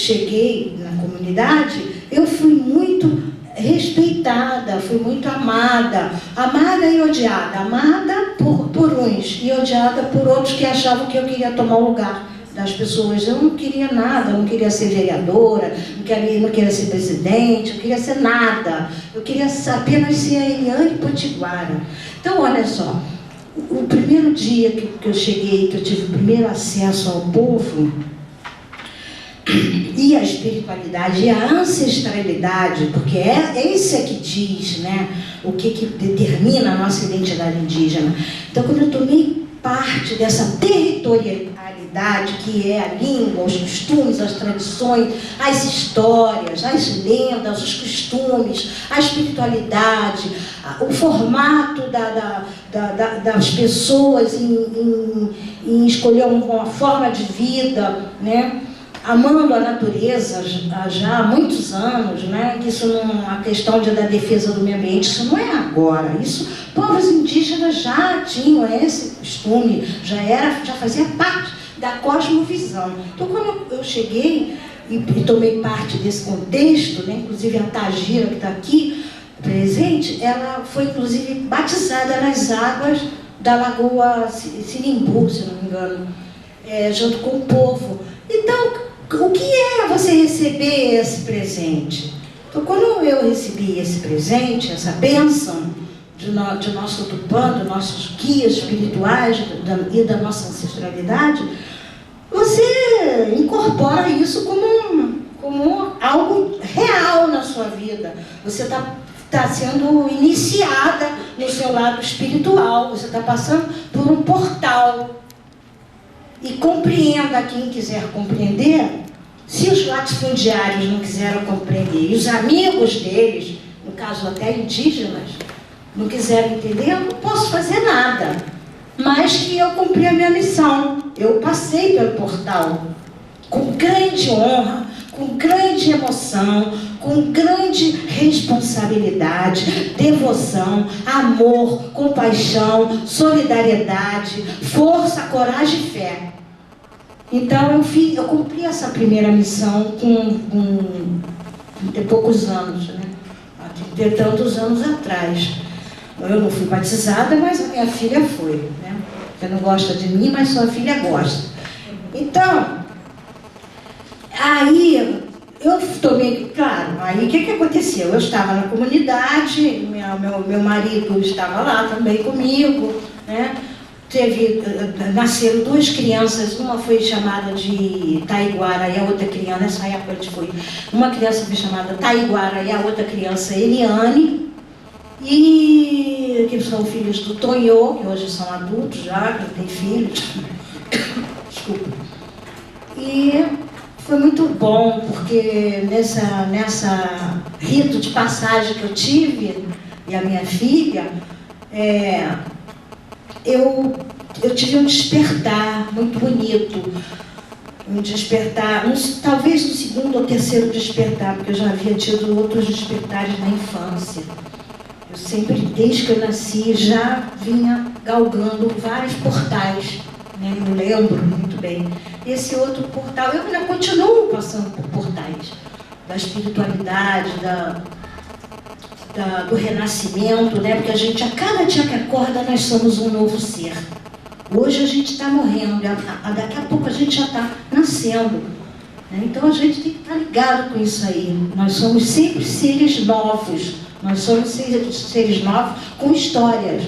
cheguei na comunidade, eu fui muito respeitada, fui muito amada. Amada e odiada. Amada por uns e odiada por outros que achavam que eu queria tomar o lugar das pessoas. Eu não queria nada, eu não queria ser vereadora, não queria ser presidente, eu queria ser nada. Eu queria apenas ser a Eliane Potiguara. Então, olha só, o primeiro dia que eu cheguei, que eu tive o primeiro acesso ao povo, e a espiritualidade e a ancestralidade, porque esse é que diz, né, o que determina a nossa identidade indígena. Então, quando eu tomei parte dessa territorialidade, que é a língua, os costumes, as tradições, as histórias, as lendas, os costumes, a espiritualidade, o formato das pessoas em escolher uma forma de vida, né? Amando a natureza já há muitos anos, né? Isso não, a questão da defesa do meio ambiente, isso não é agora. Isso, povos indígenas já tinham esse costume, já fazia parte da cosmovisão. Então, quando eu cheguei e tomei parte desse contexto, né? Inclusive a Tagira, que está aqui presente, ela foi inclusive batizada nas águas da Lagoa Sinimbu, se não me engano, junto com o povo. Então, o que é você receber esse presente? Então, quando eu recebi esse presente, essa bênção de nosso Tupã, dos nossos guias espirituais e da nossa ancestralidade, você incorpora isso como algo real na sua vida. Você está sendo iniciada no seu lado espiritual, você está passando por um portal. E compreenda quem quiser compreender. Se os latifundiários não quiseram compreender, e os amigos deles, no caso até indígenas, não quiserem entender, eu não posso fazer nada. Mas que eu cumpri a minha missão. Eu passei pelo portal com grande honra, com grande emoção, com grande responsabilidade, devoção, amor, compaixão, solidariedade, força, coragem e fé. Então eu cumpri essa primeira missão com poucos anos, né? De tantos anos atrás. Eu não fui batizada, mas a minha filha foi, né? Você não gosta de mim, mas sua filha gosta. Então, aí eu tomei, claro, aí o que aconteceu? Eu estava na comunidade, meu marido estava lá também comigo, né? Nasceram duas crianças, uma foi chamada de Taiguara e a outra criança, nessa época a gente foi, uma criança foi chamada Taiguara e a outra criança Eliane, e que são filhos do Tonhô, que hoje são adultos já, que têm filhos. Desculpa. E foi muito bom, porque nessa rito de passagem que eu tive, e a minha filha, eu tive um despertar muito bonito, um despertar, talvez no segundo ou terceiro despertar, porque eu já havia tido outros despertares na infância. Eu sempre, desde que eu nasci, já vinha galgando vários portais, né? Eu lembro muito bem. Esse outro portal, eu ainda continuo passando por portais da espiritualidade, do renascimento, né? Porque a cada dia que acorda, nós somos um novo ser. Hoje a gente está morrendo, daqui a pouco a gente já está nascendo, né? Então a gente tem que estar ligado com isso aí. Nós somos sempre seres novos, nós somos seres novos com histórias.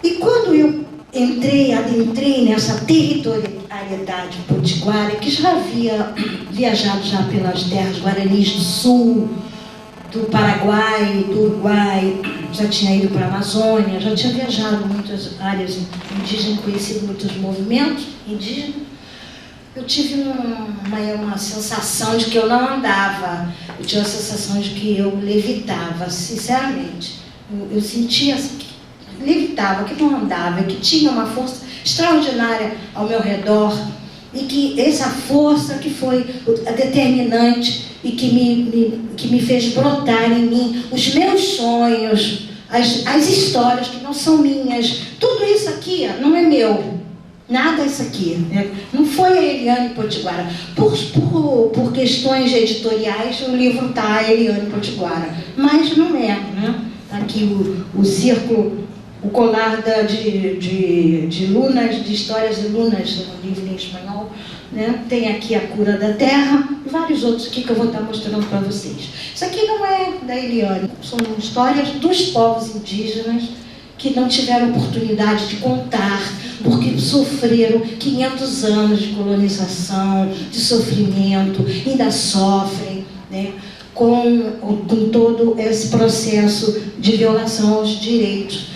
E quando eu adentrei nessa territorialidade potiguara, que já havia viajado já pelas terras guaranis do sul, do Paraguai, do Uruguai, já tinha ido para a Amazônia, já tinha viajado em muitas áreas indígenas, conhecido muitos movimentos indígenas. Eu tive uma sensação de que eu não andava, eu tinha a sensação de que eu levitava, sinceramente. Eu sentia que levitava, que não andava, que tinha uma força extraordinária ao meu redor, e que essa força que foi a determinante e que me fez brotar em mim os meus sonhos, as histórias que não são minhas. Tudo isso aqui não é meu. Nada isso aqui, né? Não foi a Eliane Potiguara. Por questões editoriais, o livro está a Eliane Potiguara, mas não é, né? Aqui o círculo, o colar de lunas, de histórias de lunas, no livro em espanhol, né? Tem aqui a cura da terra e vários outros aqui que eu vou estar mostrando para vocês. Isso aqui não é da Eliane, são histórias dos povos indígenas que não tiveram oportunidade de contar, porque sofreram 500 anos de colonização, de sofrimento, ainda sofrem, né, com todo esse processo de violação aos direitos.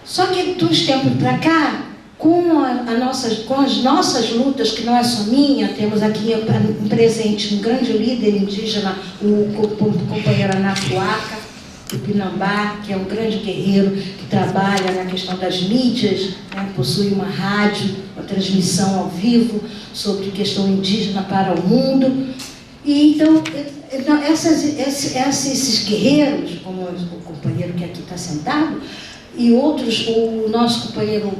Só que, de uns tempos para cá, com as nossas lutas, que não é só minha, temos aqui um presente um grande líder indígena, o companheiro Anapuaca, do Pinambá, que é um grande guerreiro que trabalha na questão das mídias, né, possui uma rádio, uma transmissão ao vivo sobre questão indígena para o mundo. E então, esses guerreiros, como o companheiro que aqui está sentado, e outros, o nosso companheiro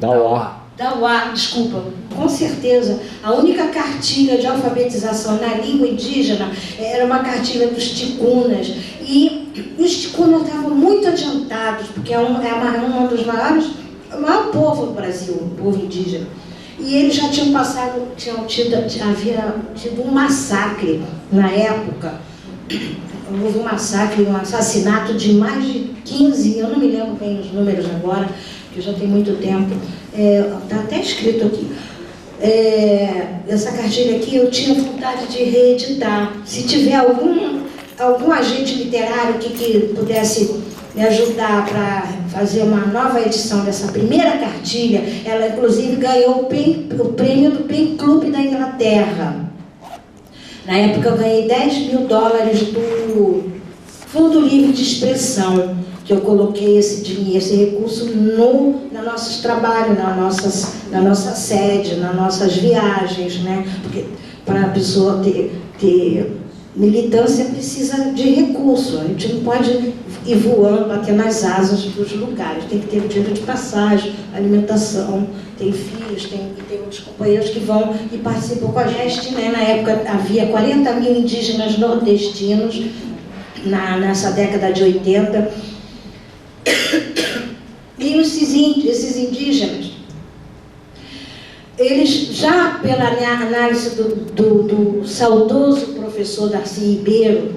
Dauá, desculpa, com certeza, a única cartilha de alfabetização na língua indígena era uma cartilha dos ticunas. E os ticunas estavam muito adiantados, porque é um dos maiores, o maior povo do Brasil, o povo indígena. E eles já tinham havia tido um massacre na época. Houve um massacre, um assassinato de mais de 15, eu não me lembro bem os números agora, que já tem muito tempo, está até escrito aqui. Essa cartilha aqui eu tinha vontade de reeditar. Se tiver algum agente literário que pudesse me ajudar para fazer uma nova edição dessa primeira cartilha, ela inclusive ganhou o prêmio do Pen Club da Inglaterra. Na época eu ganhei $10 mil do Fundo Livre de Expressão, que eu coloquei esse dinheiro, esse recurso no nosso trabalho, na nossa sede, nas nossas viagens, né? Porque para a pessoa ter militância precisa de recurso, a gente não pode ir voando, bater nas asas dos lugares, tem que ter o dinheiro de passagem, alimentação, tem filhos, tem outros companheiros que vão e participam com a gente, né? Na época havia 40 mil indígenas nordestinos, nessa década de 80, e esses indígenas, eles já pela análise do saudoso professor Darcy Ribeiro,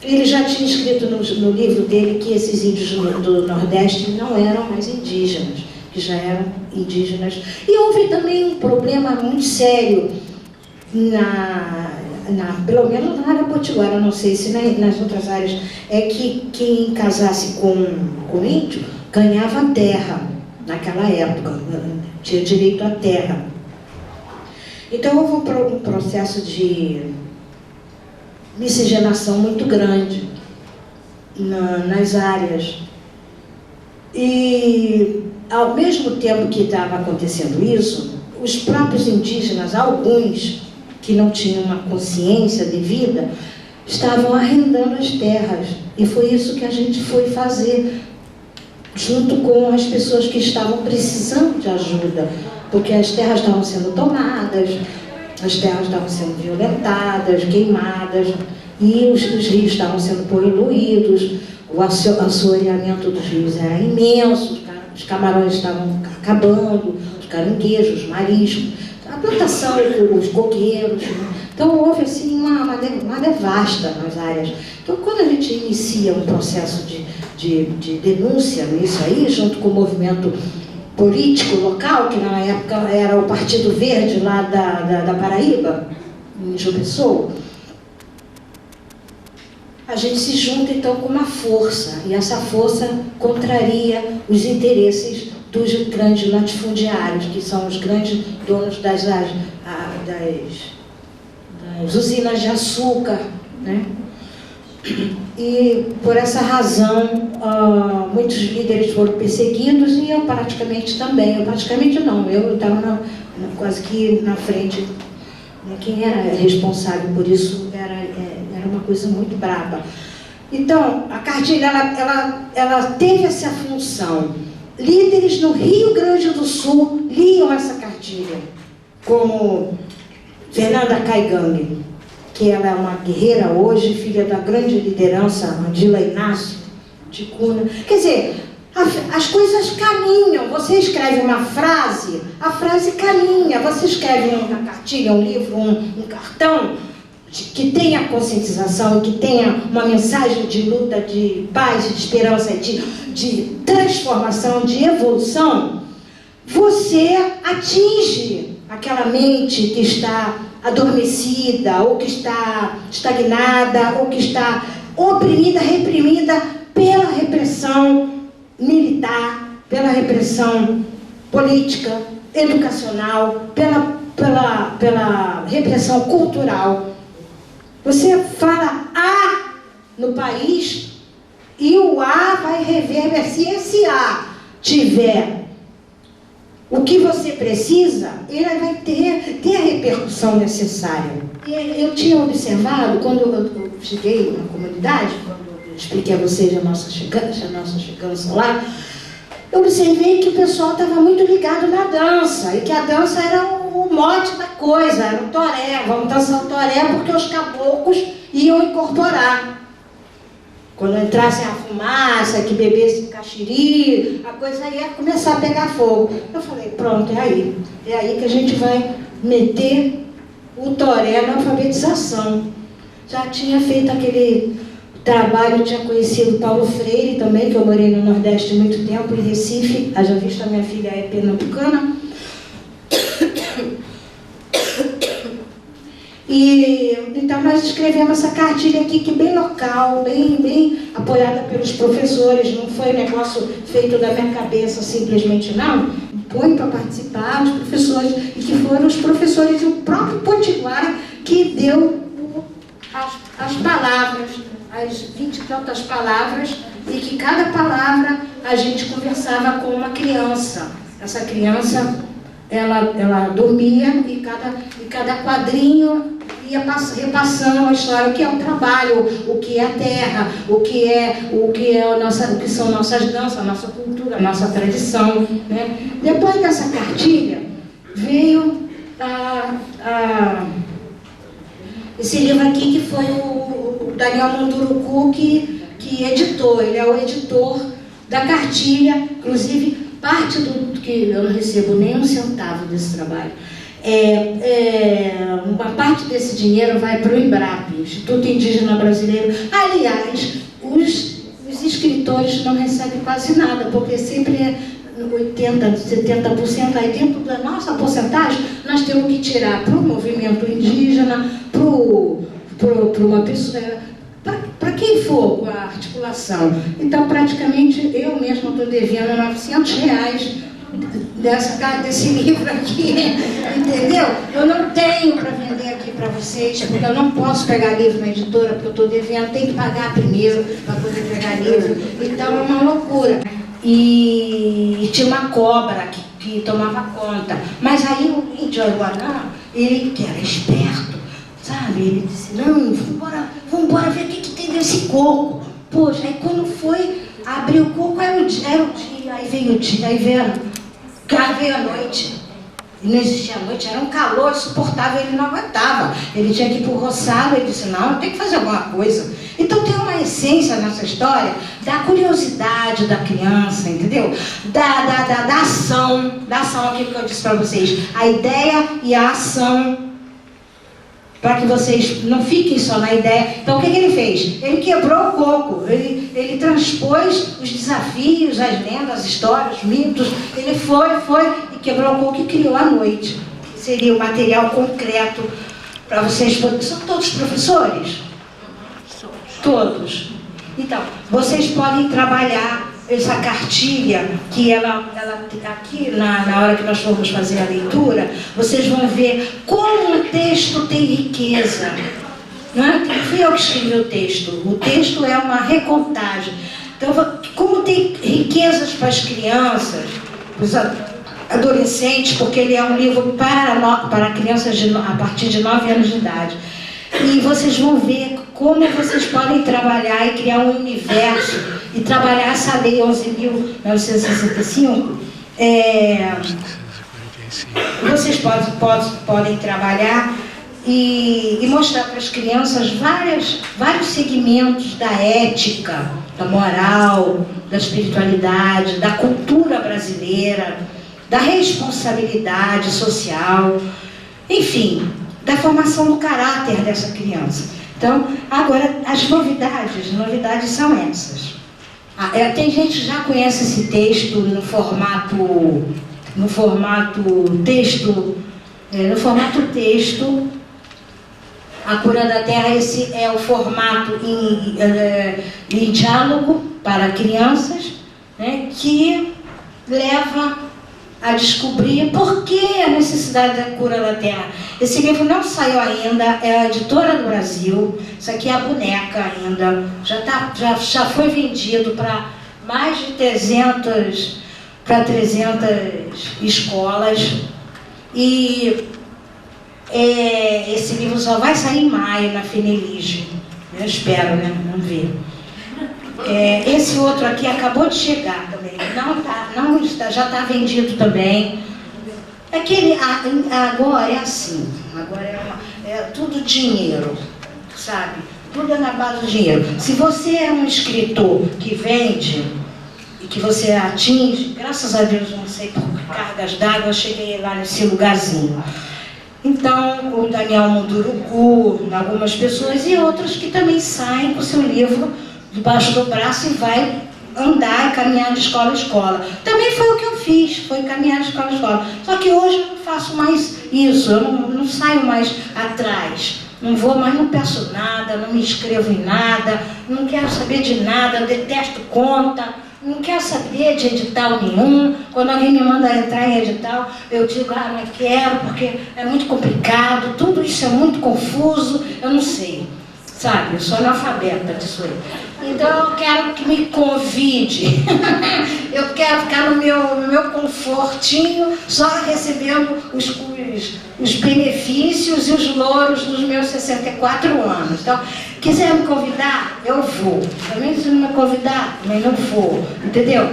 ele já tinha escrito no livro dele que esses índios do Nordeste não eram mais indígenas, que já eram indígenas. E houve também um problema muito sério, pelo menos na área potiguara, não sei se nas outras áreas, é que quem casasse com índio ganhava terra naquela época, tinha direito à terra. Então houve um processo de miscigenação muito grande nas áreas. E ao mesmo tempo que estava acontecendo isso, os próprios indígenas, alguns que não tinham uma consciência devida, estavam arrendando as terras. E foi isso que a gente foi fazer, junto com as pessoas que estavam precisando de ajuda, porque as terras estavam sendo tomadas, as terras estavam sendo violentadas, queimadas, e os rios estavam sendo poluídos, o assoreamento dos rios era imenso, os camarões estavam acabando, os caranguejos, os mariscos, a plantação, os coqueiros, né? Então houve assim uma devasta nas áreas. Então quando a gente inicia um processo de denúncia nisso aí, junto com o movimento político local, que na época era o Partido Verde lá da Paraíba, em João Pessoa, a gente se junta então com uma força, e essa força contraria os interesses dos grandes latifundiários, que são os grandes donos das usinas de açúcar, né? E por essa razão, muitos líderes foram perseguidos, e eu praticamente também. Eu estava quase que na frente. Quem era responsável por isso era uma coisa muito braba. Então, a cartilha ela teve essa função líderes no Rio Grande do Sul liam essa cartilha, como Fernanda Caigangue, que ela é uma guerreira hoje, filha da grande liderança Mandila Inácio de Cunha. Quer dizer, as coisas caminham. Você escreve uma frase, a frase caminha. Você escreve uma cartilha, um livro, um cartão, que tenha conscientização, que tenha uma mensagem de luta, de paz, de esperança, de transformação, de evolução, você atinge aquela mente que está adormecida, ou que está estagnada, ou que está oprimida, reprimida pela repressão militar, pela repressão política, educacional, pela repressão cultural. Você fala A no país e o A vai reverberar. Se esse A tiver o que você precisa, ele vai ter a repercussão necessária. Eu tinha observado, quando eu cheguei na comunidade, quando eu expliquei a vocês a nossa chegada lá, eu observei que o pessoal estava muito ligado na dança, e que a dança era o mote da coisa, era o toré. Vamos dançar o toré porque os caboclos iam incorporar. Quando entrasse a fumaça, que bebesse caxiri, a coisa ia começar a pegar fogo. Eu falei, pronto, é aí. É aí que a gente vai meter o toré na alfabetização. Já tinha feito aquele trabalho, tinha conhecido Paulo Freire também, que eu morei no Nordeste há muito tempo, em Recife. Haja visto, a minha filha é pernambucana. E então nós escrevemos essa cartilha aqui, que é bem local, bem apoiada pelos professores. Não foi um negócio feito da minha cabeça simplesmente, não. Põe para participar os professores, e que foram os professores, o próprio Potiguara, que deu as palavras, as 20 e tantas palavras, e que cada palavra a gente conversava com uma criança. Essa criança, ela dormia, e cada quadrinho ia repassando a história, o que é o trabalho, o que é a terra, o que são nossas danças, a nossa cultura, a nossa tradição, né? Depois dessa cartilha, veio esse livro aqui, que foi o Daniel Munduruku que editou. Ele é o editor da cartilha. Inclusive, parte do que eu não recebo nem um centavo desse trabalho, uma parte desse dinheiro vai para o INBRAP, Instituto Indígena Brasileiro. Aliás, os escritores não recebem quase nada, porque sempre é 80%, 70%. Aí dentro da nossa porcentagem, nós temos que tirar para o movimento indígena, para uma pessoa, para quem for com a articulação. Então, praticamente, eu mesma estou devendo R$900 desse livro aqui, entendeu? Eu não tenho para vender aqui para vocês, porque eu não posso pegar livro na editora, porque eu estou devendo, tenho que pagar primeiro para poder pegar livro. Então, é uma loucura. E tinha uma cobra que tomava conta. Mas aí o índio Aruanã, ele que era esperto, sabe? Ele disse, não, vamos ver o que tem desse coco. Poxa, aí quando foi abrir o coco, era o dia, aí veio o dia, aí veio a noite. E não existia noite, era um calor insuportável, ele não aguentava. Ele tinha que ir para o roçado, ele disse, não, tem que fazer alguma coisa. Então tem uma essência nessa história da curiosidade da criança, entendeu? Da ação, aquilo que eu disse para vocês. A ideia e a ação, para que vocês não fiquem só na ideia. Então o que ele fez? Ele quebrou o coco, ele transpôs os desafios, as lendas, as histórias, os mitos. Ele foi e quebrou o coco e criou a noite. Seria o material concreto para vocês poderem... São todos professores? Todos. Então, vocês podem trabalhar essa cartilha, que ela aqui, na hora que nós formos fazer a leitura, vocês vão ver como o texto tem riqueza. Não é? Não fui eu que escrevi o texto. O texto é uma recontagem. Então, como tem riquezas para as crianças, para os adolescentes, porque ele é um livro para crianças a partir de 9 anos de idade. E vocês vão ver como vocês podem trabalhar e criar um universo e trabalhar essa lei 11.965, vocês podem trabalhar e mostrar para as crianças vários segmentos da ética, da moral, da espiritualidade, da cultura brasileira, da responsabilidade social, enfim, da formação do caráter dessa criança. Então, agora, as novidades são essas. Tem gente que já conhece esse texto no formato texto. A Cura da Terra, esse é o formato em diálogo para crianças, né, que leva a descobrir por que a necessidade da cura da Terra. Esse livro não saiu ainda, é a Editora do Brasil, isso aqui é a boneca ainda, já foi vendido para mais de 300 escolas, e esse livro só vai sair em maio na Fenelige, eu espero, né? Vamos ver. Esse outro aqui acabou de chegar também, já está vendido também. Agora é assim, agora é tudo dinheiro, sabe? Tudo é na base do dinheiro. Se você é um escritor que vende e que você atinge, graças a Deus, não sei por cargas d'água, eu cheguei lá nesse lugarzinho. Então, o Daniel Munduruku, algumas pessoas e outras que também saem com o seu livro debaixo do braço e vai andar e caminhar de escola em escola. Também foi o que eu fiz, foi caminhar de escola em escola. Só que hoje eu não faço mais isso, eu não saio mais atrás. Não vou mais, não peço nada, não me inscrevo em nada, não quero saber de nada, eu detesto conta, não quero saber de edital nenhum. Quando alguém me manda entrar em edital, eu digo, não quero, porque é muito complicado, tudo isso é muito confuso, eu não sei. Sabe, eu sou analfabeta disso aí. Então eu quero que me convide. Eu quero ficar no meu confortinho, só recebendo os benefícios e os louros dos meus 64 anos. Então, quiser me convidar, eu vou. Também se não me convidar, também não vou. Entendeu?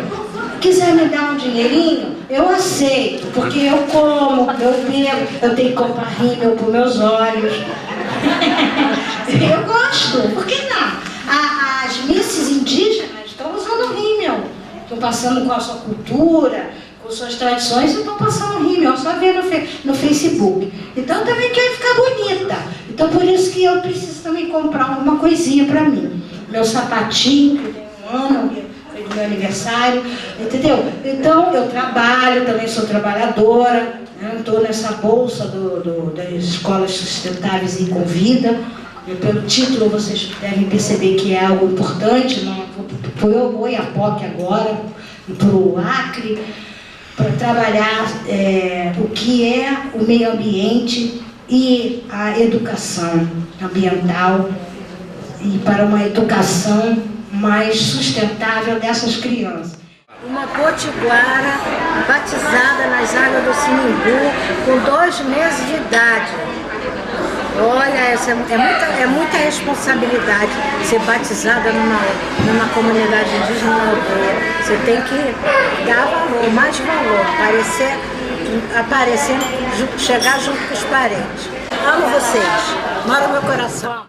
Quiser me dar um dinheirinho, eu aceito, porque eu como, eu bebo, eu tenho que comprar rímel para os meus olhos. Eu gosto, por que não? As misses indígenas estão usando rímel, estão passando com a sua cultura, com suas tradições, e estão passando rímel, só ver no Facebook. Então também quero ficar bonita. Então por isso que eu preciso também comprar alguma coisinha para mim. Meu sapatinho, que tem um ano, foi do meu aniversário, entendeu? Então eu trabalho, também sou trabalhadora, estou nessa bolsa das escolas sustentáveis em Convida. Pelo título vocês devem perceber que é algo importante. Foi o Oiapoque agora, para o Acre, para trabalhar o que é o meio ambiente e a educação ambiental, e para uma educação mais sustentável dessas crianças. Uma potiguara batizada nas águas do Sinimbu com 2 meses de idade. Olha, é muita responsabilidade ser batizada numa comunidade indígena aldeia. Você tem que dar valor, mais valor, aparecer, chegar junto com os parentes. Amo vocês, mora no meu coração.